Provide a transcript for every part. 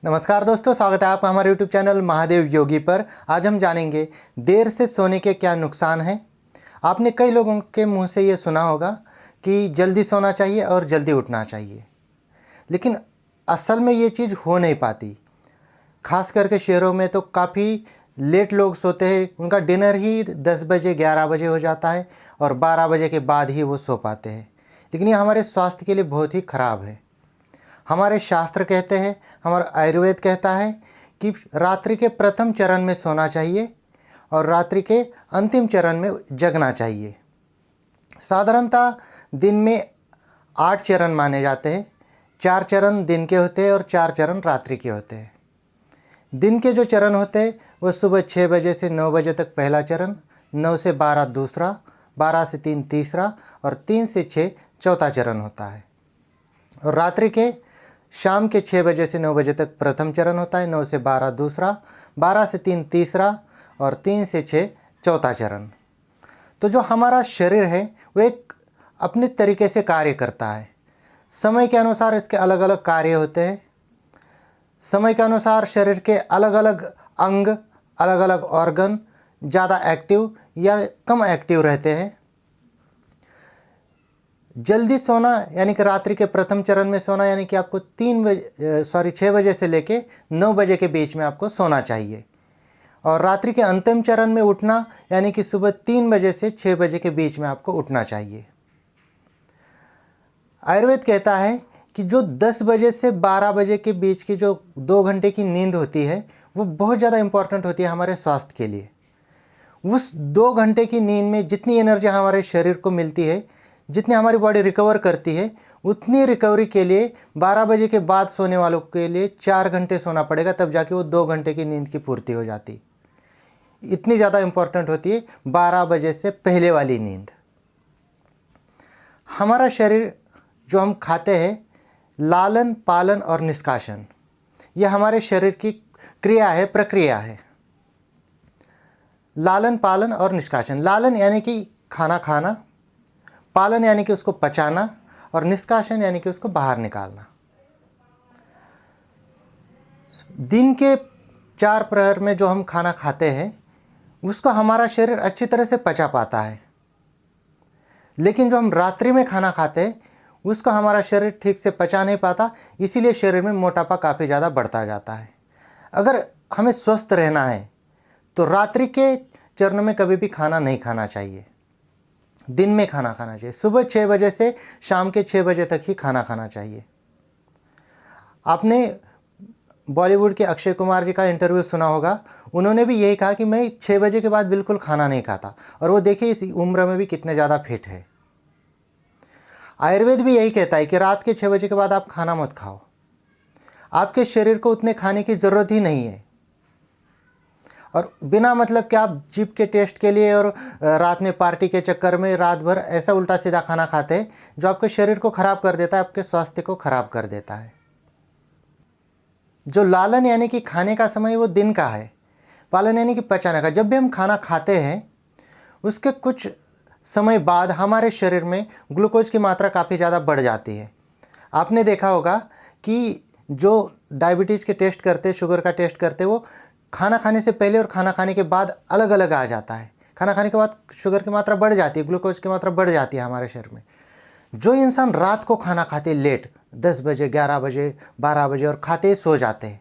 नमस्कार दोस्तों, स्वागत है आपका हमारे YouTube चैनल महादेव योगी पर। आज हम जानेंगे देर से सोने के क्या नुकसान हैं। आपने कई लोगों के मुंह से ये सुना होगा कि जल्दी सोना चाहिए और जल्दी उठना चाहिए, लेकिन असल में ये चीज़ हो नहीं पाती। खास करके शहरों में तो काफ़ी लेट लोग सोते हैं, उनका डिनर ही 10 बजे 11 बजे हो जाता है और 12 बजे के बाद ही वो सो पाते हैं। लेकिन ये हमारे स्वास्थ्य के लिए बहुत ही ख़राब है। हमारे शास्त्र कहते हैं, हमारा आयुर्वेद कहता है कि रात्रि के प्रथम चरण में सोना चाहिए और रात्रि के अंतिम चरण में जगना चाहिए। साधारणतः दिन में 8 चरण माने जाते हैं। 4 चरण दिन के होते हैं और 4 चरण रात्रि के होते हैं। दिन के जो चरण होते हैं वो सुबह 6 बजे से 9 बजे तक पहला चरण, 9 से 12 दूसरा, 12 से 3 तीसरा और 3 से 6 चौथा चरण होता है। और रात्रि के शाम के 6 बजे से 9 बजे तक प्रथम चरण होता है, 9 से 12 दूसरा, 12 से 3 तीसरा और 3 से 6 चौथा चरण। तो जो हमारा शरीर है वो एक अपने तरीके से कार्य करता है। समय के अनुसार इसके अलग अलग कार्य होते हैं। समय के अनुसार शरीर के अलग अलग अंग, अलग अलग ऑर्गन ज़्यादा एक्टिव या कम एक्टिव रहते हैं। जल्दी सोना यानी कि रात्रि के प्रथम चरण में सोना यानी कि आपको 6 बजे से लेके 9 बजे के बीच में आपको सोना चाहिए। और रात्रि के अंतिम चरण में उठना यानी कि सुबह 3 बजे से 6 बजे के बीच में आपको उठना चाहिए। आयुर्वेद कहता है कि जो 10 बजे से 12 बजे के बीच की जो 2 घंटे की नींद होती है वो बहुत ज़्यादा इम्पॉर्टेंट होती है हमारे स्वास्थ्य के लिए। उस 2 घंटे की नींद में जितनी एनर्जी हमारे शरीर को मिलती है, जितनी हमारी बॉडी रिकवर करती है, उतनी रिकवरी के लिए 12 बजे के बाद सोने वालों के लिए 4 घंटे सोना पड़ेगा, तब जाके वो 2 घंटे की नींद की पूर्ति हो जाती। इतनी ज़्यादा इम्पॉर्टेंट होती है 12 बजे से पहले वाली नींद। हमारा शरीर जो हम खाते हैं, लालन पालन और निष्कासन, यह हमारे शरीर की क्रिया है, प्रक्रिया है। लालन पालन और निष्कासन। लालन यानी कि खाना खाना, पालन यानी कि उसको पचाना और निष्कासन यानी कि उसको बाहर निकालना। दिन के 4 प्रहर में जो हम खाना खाते हैं उसको हमारा शरीर अच्छी तरह से पचा पाता है, लेकिन जो हम रात्रि में खाना खाते हैं उसको हमारा शरीर ठीक से पचा नहीं पाता, इसीलिए शरीर में मोटापा काफ़ी ज़्यादा बढ़ता जाता है। अगर हमें स्वस्थ रहना है तो रात्रि के चरण में कभी भी खाना नहीं खाना चाहिए, दिन में खाना खाना चाहिए। सुबह 6 बजे से शाम के 6 बजे तक ही खाना खाना चाहिए। आपने बॉलीवुड के अक्षय कुमार जी का इंटरव्यू सुना होगा, उन्होंने भी यही कहा कि मैं 6 बजे के बाद बिल्कुल खाना नहीं खाता, और वो देखिए इस उम्र में भी कितने ज़्यादा फिट है। आयुर्वेद भी यही कहता है कि रात के 6 बजे के बाद आप खाना मत खाओ। आपके शरीर को उतने खाने की ज़रूरत ही नहीं है, और बिना मतलब कि आप जीभ के टेस्ट के लिए और रात में पार्टी के चक्कर में रात भर ऐसा उल्टा सीधा खाना खाते हैं जो आपके शरीर को ख़राब कर देता है, आपके स्वास्थ्य को ख़राब कर देता है। जो लालन यानी कि खाने का समय वो दिन का है, पालन यानी कि पचाने का। जब भी हम खाना खाते हैं उसके कुछ समय बाद हमारे शरीर में ग्लूकोज की मात्रा काफ़ी ज़्यादा बढ़ जाती है। आपने देखा होगा कि जो डायबिटीज़ के टेस्ट करते, शुगर का टेस्ट करते, वो खाना खाने से पहले और खाना खाने के बाद अलग अलग आ जाता है। खाना खाने के बाद शुगर की मात्रा बढ़ जाती है, ग्लूकोज की मात्रा बढ़ जाती है हमारे शरीर में। जो इंसान रात को खाना खाते हैं लेट, 10 बजे 11 बजे 12 बजे, और खाते ही सो जाते हैं,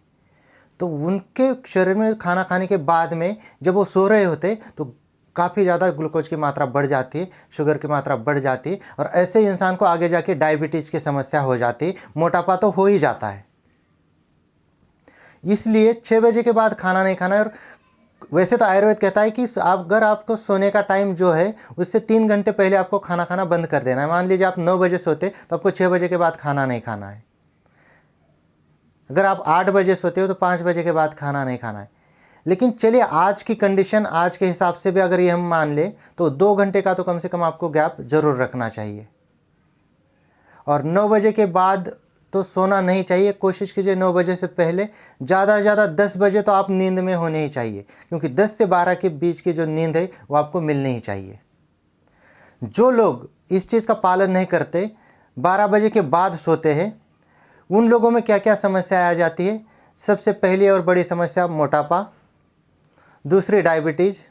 तो उनके शरीर में खाना खाने के बाद में जब वो सो रहे होते तो काफ़ी ज़्यादा ग्लूकोज की मात्रा बढ़ जाती है, शुगर की मात्रा बढ़ जाती है, और ऐसे इंसान को आगे जाके डायबिटीज़ की समस्या हो जाती है, मोटापा तो हो ही जाता है। इसलिए 6 बजे के बाद खाना नहीं खाना है। और वैसे तो आयुर्वेद कहता है कि अगर आपको सोने का टाइम जो है उससे 3 घंटे पहले आपको खाना खाना बंद कर देना है। मान लीजिए आप 9 बजे सोते तो आपको 6 बजे के बाद खाना नहीं खाना है। अगर आप 8 बजे सोते हो तो 5 बजे के बाद खाना नहीं खाना है। लेकिन चलिए आज की कंडीशन, आज के हिसाब से भी अगर ये हम मान ले तो 2 घंटे का तो कम से कम आपको गैप ज़रूर रखना चाहिए। और 9 बजे के बाद तो सोना नहीं चाहिए। कोशिश कीजिए 9 बजे से पहले, ज़्यादा से ज़्यादा 10 बजे तो आप नींद में होने ही चाहिए, क्योंकि 10 से 12 के बीच की जो नींद है वो आपको मिलनी ही चाहिए। जो लोग इस चीज़ का पालन नहीं करते, 12 बजे के बाद सोते हैं, उन लोगों में क्या क्या समस्या आ जाती है। सबसे पहली और बड़ी समस्या मोटापा, दूसरी डायबिटीज़,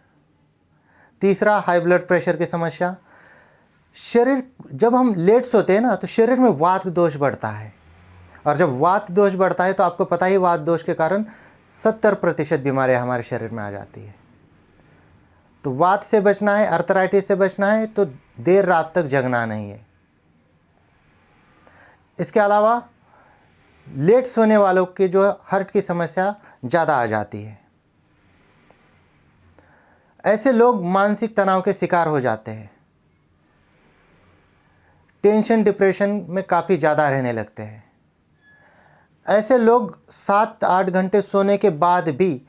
तीसरा हाई ब्लड प्रेशर की समस्या। शरीर जब हम लेट सोते हैं ना तो शरीर में वात दोष बढ़ता है, और जब वात दोष बढ़ता है तो आपको पता ही वात दोष के कारण 70% बीमारियां हमारे शरीर में आ जाती है। तो वात से बचना है, अर्थराइटिस से बचना है तो देर रात तक जगना नहीं है। इसके अलावा लेट सोने वालों की जो हार्ट की समस्या ज़्यादा आ जाती है। ऐसे लोग मानसिक तनाव के शिकार हो जाते हैं, टेंशन डिप्रेशन में काफ़ी ज़्यादा रहने लगते हैं। ऐसे लोग 7-8 घंटे सोने के बाद भी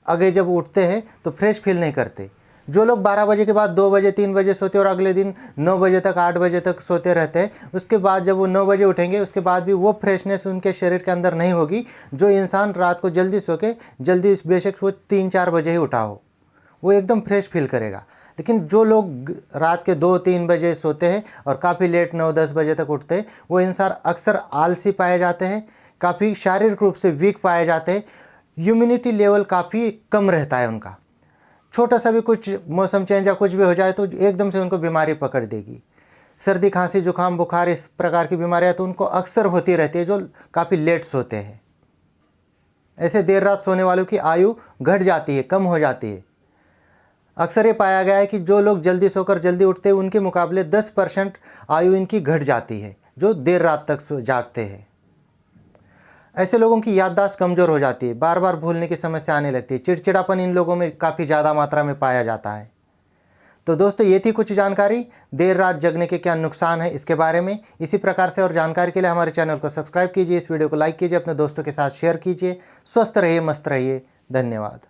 आगे जब उठते हैं तो फ्रेश फील नहीं करते। जो लोग 12 बजे के बाद 2 बजे 3 बजे सोते और अगले दिन 9 बजे तक 8 बजे तक सोते रहते हैं, उसके बाद जब वो 9 बजे उठेंगे उसके बाद भी वो फ्रेशनेस उनके शरीर के अंदर नहीं होगी जो इंसान रात को जल्दी सो के जल्दी, बेशक वो 3-4 बजे ही उठा हो, वो एकदम फ्रेश फील करेगा। लेकिन जो लोग रात के 2-3 बजे सोते हैं और काफ़ी लेट 9-10 बजे तक उठते हैं, वो इंसान अक्सर आलसी पाए जाते हैं, काफ़ी शारीरिक रूप से वीक पाए जाते हैं, इम्यूनिटी लेवल काफ़ी कम रहता है उनका। छोटा सा भी कुछ मौसम चेंज या कुछ भी हो जाए तो एकदम से उनको बीमारी पकड़ देगी। सर्दी, खांसी, जुकाम, बुखार, इस प्रकार की बीमारियां तो उनको अक्सर होती रहती है जो काफ़ी लेट सोते हैं। ऐसे देर रात सोने वालों की आयु घट जाती है, कम हो जाती है। अक्सर ये पाया गया है कि जो लोग जल्दी सोकर जल्दी उठते हैं उनके मुकाबले 10% आयु इनकी घट जाती है जो देर रात तक जागते हैं। ऐसे लोगों की याददाश्त कमज़ोर हो जाती है, बार बार भूलने की समस्या आने लगती है, चिड़चिड़ापन इन लोगों में काफ़ी ज़्यादा मात्रा में पाया जाता है। तो दोस्तों, ये थी कुछ जानकारी देर रात जगने के क्या नुकसान है इसके बारे में। इसी प्रकार से और जानकारी के लिए हमारे चैनल को सब्सक्राइब कीजिए, इस वीडियो को लाइक कीजिए, अपने दोस्तों के साथ शेयर कीजिए। स्वस्थ रहिए, मस्त रहिए। धन्यवाद।